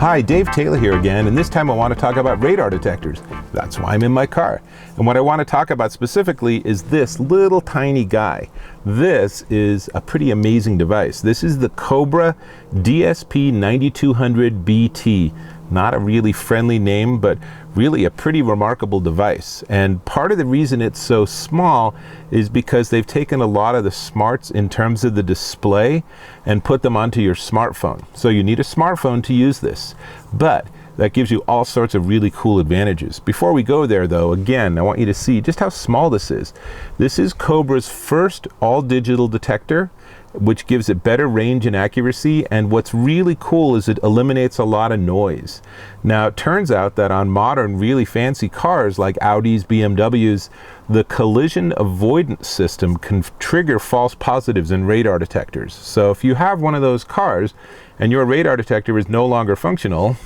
Hi, Dave Taylor here again, and this time I want to talk about radar detectors. That's why I'm in my car. And what I want to talk about specifically is this little tiny guy. This is a pretty amazing device. This is the Cobra DSP 9200 BT. Not a really friendly name, but really a pretty remarkable device. And part of the reason it's so small is because they've taken a lot of the smarts in terms of the display and put them onto your smartphone. So you need a smartphone to use this, but that gives you all sorts of really cool advantages. Before we go there though, again, I want you to see just how small this is. This is Cobra's first all-digital detector, which gives it better range and accuracy, and what's really cool is it eliminates a lot of noise. Now it turns out that on modern really fancy cars like Audis, BMWs, the collision avoidance system can trigger false positives in radar detectors. So if you have one of those cars and your radar detector is no longer functional,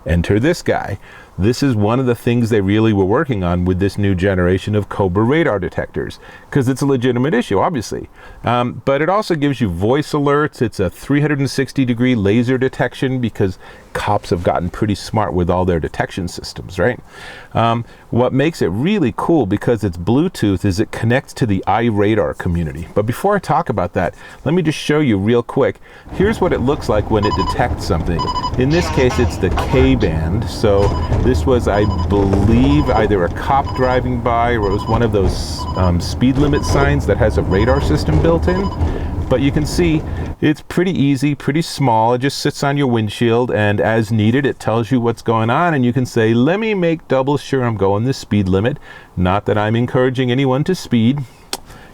enter this guy. This is one of the things they really were working on with this new generation of Cobra radar detectors, because it's a legitimate issue, obviously. But it also gives you voice alerts. It's a 360-degree laser detection, because cops have gotten pretty smart with all their detection systems, right? What makes it really cool, because it's Bluetooth, is it connects to the iRadar community. But before I talk about that, let me just show you real quick. Here's what it looks like when it detects something. In this case, it's the K-band. So this was, I believe, either a cop driving by, or it was one of those speed limit signs that has a radar system built in. But you can see it's pretty easy, pretty small. It just sits on your windshield, and as needed, it tells you what's going on, and you can say, let me make double sure I'm going the speed limit. Not that I'm encouraging anyone to speed.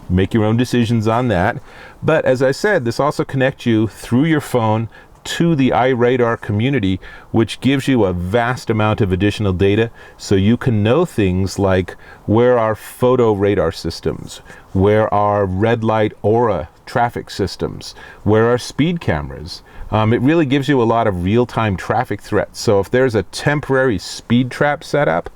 Make your own decisions on that. But as I said, this also connects you through your phone to the iRadar community, which gives you a vast amount of additional data, so you can know things like where are photo radar systems, where are red light aura traffic systems, where are speed cameras. It really gives you a lot of real-time traffic threats. So if there's a temporary speed trap set up,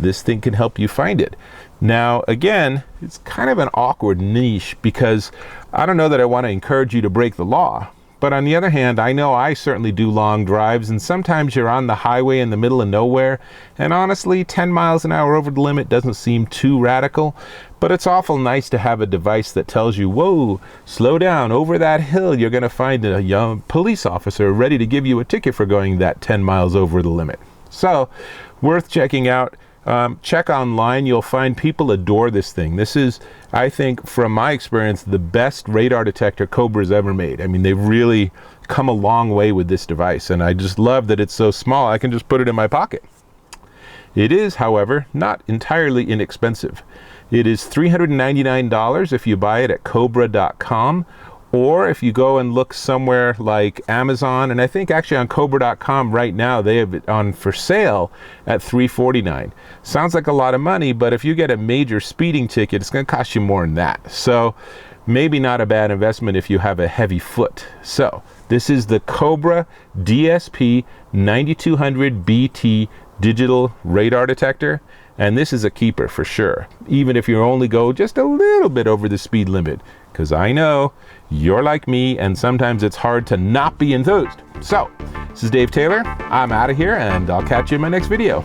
this thing can help you find it. Now, again, it's kind of an awkward niche, because I don't know that I want to encourage you to break the law. But on the other hand, I know I certainly do long drives, and sometimes you're on the highway in the middle of nowhere, and honestly, 10 miles an hour over the limit doesn't seem too radical, but it's awful nice to have a device that tells you, whoa, slow down, over that hill you're going to find a young police officer ready to give you a ticket for going that 10 miles over the limit. So, worth checking out. Check online, you'll find people adore this thing. This is, I think, from my experience, the best radar detector Cobra's ever made. I mean, they've really come a long way with this device, and I just love that it's so small, I can just put it in my pocket. It is, however, not entirely inexpensive. It is $399 if you buy it at Cobra.com, or if you go and look somewhere like Amazon, and I think actually on Cobra.com right now they have it on for sale at $349. Sounds like a lot of money, but if you get a major speeding ticket, it's going to cost you more than that. So maybe not a bad investment if you have a heavy foot. So this is the Cobra DSP 9200 BT digital radar detector, and this is a keeper for sure, even if you only go just a little bit over the speed limit, because I know you're like me and sometimes it's hard to not be enthused. So this is Dave Taylor. I'm out of here, and I'll catch you in my next video.